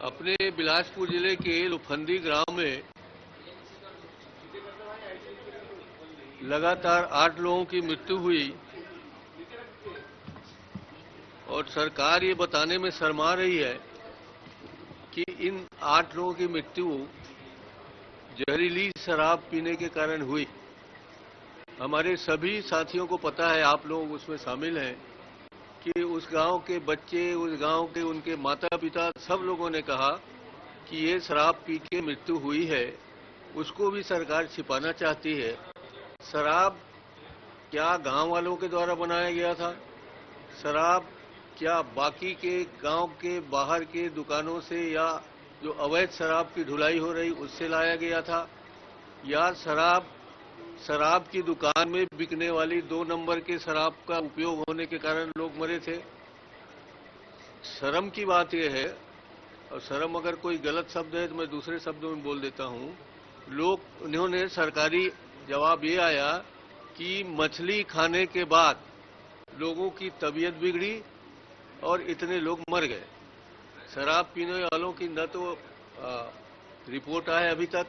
अपने बिलासपुर जिले के लुफंदी ग्राम में लगातार 8 लोगों की मृत्यु हुई और सरकार ये बताने में शर्मा रही है कि इन 8 लोगों की मृत्यु जहरीली शराब पीने के कारण हुई। हमारे सभी साथियों को पता है, आप लोग उसमें शामिल हैं, कि उस गांव के बच्चे, उस गांव के उनके माता पिता सब लोगों ने कहा कि ये शराब पी के मृत्यु हुई है। उसको भी सरकार छिपाना चाहती है। शराब क्या गांव वालों के द्वारा बनाया गया था? शराब क्या बाकी के गांव के बाहर के दुकानों से या जो अवैध शराब की ढुलाई हो रही उससे लाया गया था? या शराब की दुकान में बिकने वाली 2 नंबर के शराब का उपयोग होने के कारण लोग मरे थे? शर्म की बात यह है, और शर्म अगर कोई गलत शब्द है तो मैं दूसरे शब्दों में बोल देता हूं, उन्होंने सरकारी जवाब ये आया कि मछली खाने के बाद लोगों की तबीयत बिगड़ी और इतने लोग मर गए। शराब पीने वालों की न तो रिपोर्ट आए अभी तक,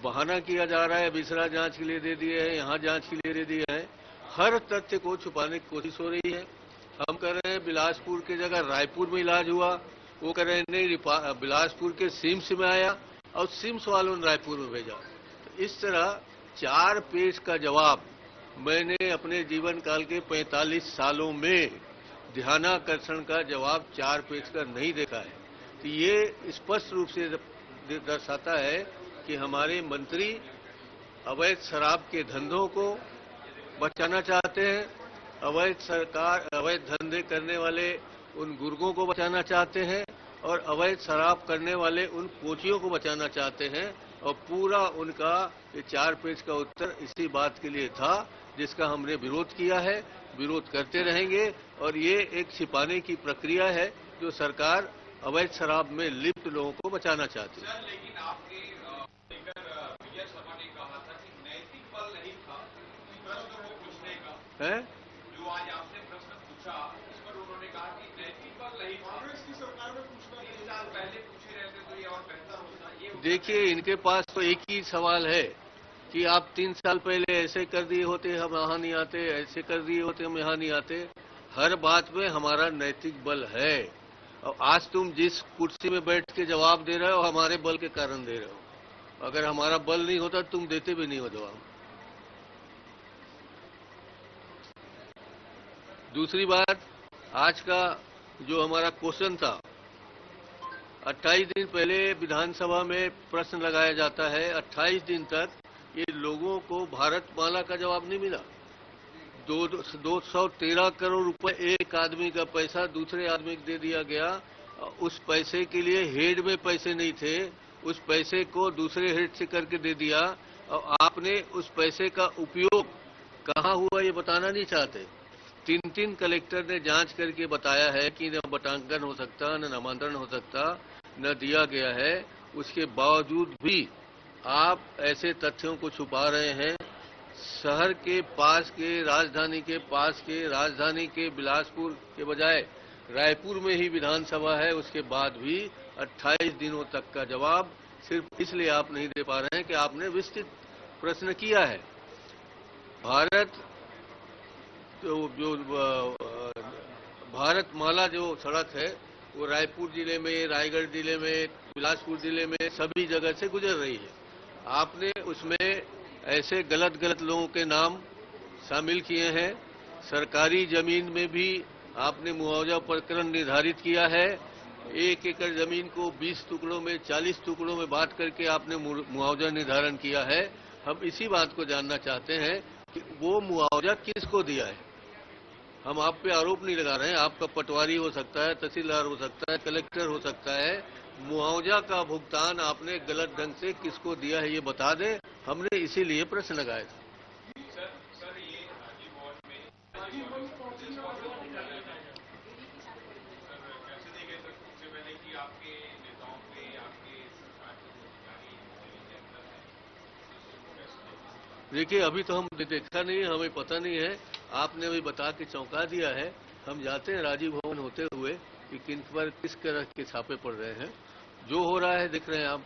बहाना किया जा रहा है, बिसरा जांच के लिए दे दिए हैं, यहाँ जांच के लिए दे दिए हैं। हर तथ्य को छुपाने की कोशिश हो रही है। हम कह रहे हैं बिलासपुर की जगह रायपुर में इलाज हुआ, वो कह रहे हैं नहीं बिलासपुर के सिम्स में आया और सिम्स वालों ने रायपुर में भेजा। तो इस तरह 4 पेज का जवाब मैंने अपने जीवन काल के 45 सालों में ध्यानाकर्षण का जवाब 4 पेज का नहीं देखा है। तो ये स्पष्ट रूप से दर्शाता है कि हमारे मंत्री अवैध शराब के धंधों को बचाना चाहते हैं, अवैध धंधे करने वाले उन गुर्गों को बचाना चाहते हैं और अवैध शराब करने वाले उन कोचियों को बचाना चाहते हैं। और पूरा उनका ये 4 पेज का उत्तर इसी बात के लिए था जिसका हमने विरोध किया है, विरोध करते रहेंगे। और ये एक छिपाने की प्रक्रिया है जो सरकार अवैध शराब में लिप्त लोगों को बचाना चाहती है। लेकिन आपके विजय शर्मा ने कहा था कि नैतिक बल नहीं था प्रश्न को पूछने का है? जो आज आपने प्रश्न पूछा इस पर उन्होंने कहा कि नैतिक बल नहीं था। कांग्रेस की सरकार में पूछना 3 साल पहले पूछे रहते तो ये और बेहतर होता। ये देखिए, इनके पास तो एक ही सवाल है कि आप 3 साल पहले ऐसे कर दिए होते हम यहाँ नहीं आते, ऐसे कर दिए होते हम यहाँ नहीं आते। हर बात में हमारा नैतिक बल है और आज तुम जिस कुर्सी में बैठ के जवाब दे रहे हो हमारे बल के कारण दे रहे हो। अगर हमारा बल नहीं होता तुम देते भी नहीं हो जवाब। दूसरी बात, आज का जो हमारा क्वेश्चन था, 28 दिन पहले विधानसभा में प्रश्न लगाया जाता है, 28 दिन तक ये लोगों को भारतमाला का जवाब नहीं मिला। 213 करोड़ रुपए एक आदमी का पैसा दूसरे आदमी को दे दिया गया। उस पैसे के लिए हेड में पैसे नहीं थे, उस पैसे को दूसरे हेड से करके दे दिया और आपने उस पैसे का उपयोग कहाँ हुआ ये बताना नहीं चाहते। 3 कलेक्टर ने जांच करके बताया है कि न बटांकन हो सकता, न नामांतरण हो सकता, न दिया गया है। उसके बावजूद भी आप ऐसे तथ्यों को छुपा रहे हैं। शहर के पास के, राजधानी के पास के, राजधानी के बिलासपुर के बजाय रायपुर में ही विधानसभा है, उसके बाद भी 28 दिनों तक का जवाब सिर्फ इसलिए आप नहीं दे पा रहे हैं कि आपने विस्तृत प्रश्न किया है। भारतमाला जो सड़क है वो रायपुर जिले में, रायगढ़ जिले में, बिलासपुर जिले में सभी जगह से गुजर रही है। आपने उसमें ऐसे गलत लोगों के नाम शामिल किए हैं। सरकारी जमीन में भी आपने मुआवजा प्रकरण निर्धारित किया है। 1 एकड़ जमीन को 20 टुकड़ों में, 40 टुकड़ों में बांट करके आपने मुआवजा निर्धारण किया है। हम इसी बात को जानना चाहते हैं कि वो मुआवजा किसको दिया है। हम आप पे आरोप नहीं लगा रहे हैं, आपका पटवारी हो सकता है, तहसीलदार हो सकता है, कलेक्टर हो सकता है। मुआवजा का भुगतान आपने गलत ढंग से किसको दिया है ये बता दें, हमने इसीलिए प्रश्न लगाए थे। सर ये राजीव भवन में कैसे देखे सर सबसे पहले कि आपके नेताओं पे, आपके सरकार के जो अधिकारी दिल्ली के अंदर है। देखिए, अभी तो हमने देखा नहीं है, हमें पता नहीं है। आपने अभी बता के चौंका दिया है। हम जाते हैं राजीव भवन होते हुए कि किन पर किस तरह के छापे पड़ रहे हैं। जो हो रहा है देख रहे हैं आप,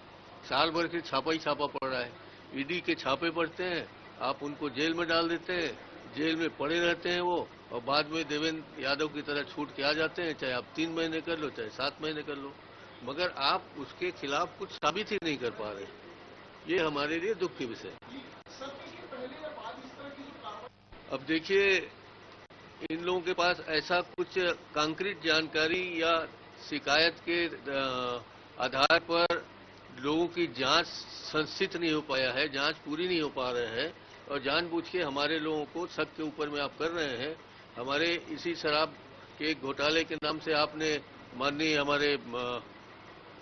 साल भर के छापा ही छापा पड़ रहा है। ईडी के छापे पड़ते हैं, आप उनको जेल में डाल देते हैं, जेल में पड़े रहते हैं वो, और बाद में देवेंद्र यादव की तरह छूट के आ जाते हैं, चाहे आप 3 महीने कर लो, चाहे 7 महीने कर लो, मगर आप उसके खिलाफ कुछ साबित ही नहीं कर पा रहे। ये हमारे लिए दुख की विषय। अब देखिए, इन लोगों के पास ऐसा कुछ कंक्रीट जानकारी या शिकायत के आधार पर लोगों की जांच संस्थित नहीं हो पाया है, जांच पूरी नहीं हो पा रहे हैं, और जानबूझ के हमारे लोगों को शक के ऊपर में आप कर रहे हैं। हमारे इसी शराब के घोटाले के नाम से आपने माननीय हमारे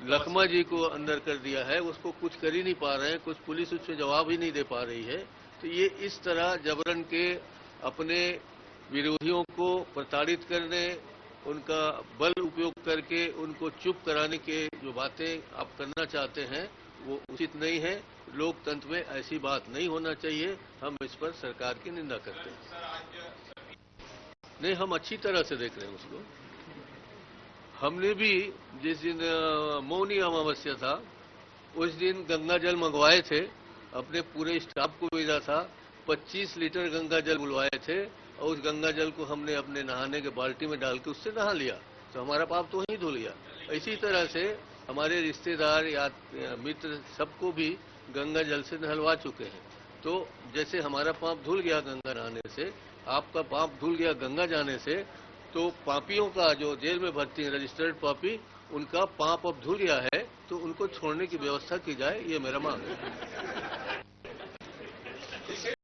लखमा जी को अंदर कर दिया है, उसको कुछ कर ही नहीं पा रहे हैं, कुछ पुलिस उससे जवाब ही नहीं दे पा रही है। तो ये इस तरह जबरन के अपने विरोधियों को प्रताड़ित करने, उनका बल उपयोग करके उनको चुप कराने के जो बातें आप करना चाहते हैं वो उचित नहीं है। लोकतंत्र में ऐसी बात नहीं होना चाहिए। हम इस पर सरकार की निंदा करते हैं। नहीं, हम अच्छी तरह से देख रहे हैं उसको। हमने भी जिस दिन मौनी अमावस्या था उस दिन गंगा जल मंगवाए थे, अपने पूरे स्टाफ को भेजा था, 25 लीटर गंगा जल बुलवाए थे, और उस गंगा जल को हमने अपने नहाने के बाल्टी में डाल के उससे नहा लिया, तो हमारा पाप तो वहीं धुल गया। इसी तरह से हमारे रिश्तेदार या मित्र सबको भी गंगा जल से नहलवा चुके हैं। तो जैसे हमारा पाप धुल गया गंगा नहाने से, आपका पाप धुल गया गंगा जाने से, तो पापियों का जो जेल में भर्ती है रजिस्टर्ड पापी, उनका पाप अब धुल गया है, तो उनको छोड़ने की व्यवस्था की जाए, ये मेरा मांग है।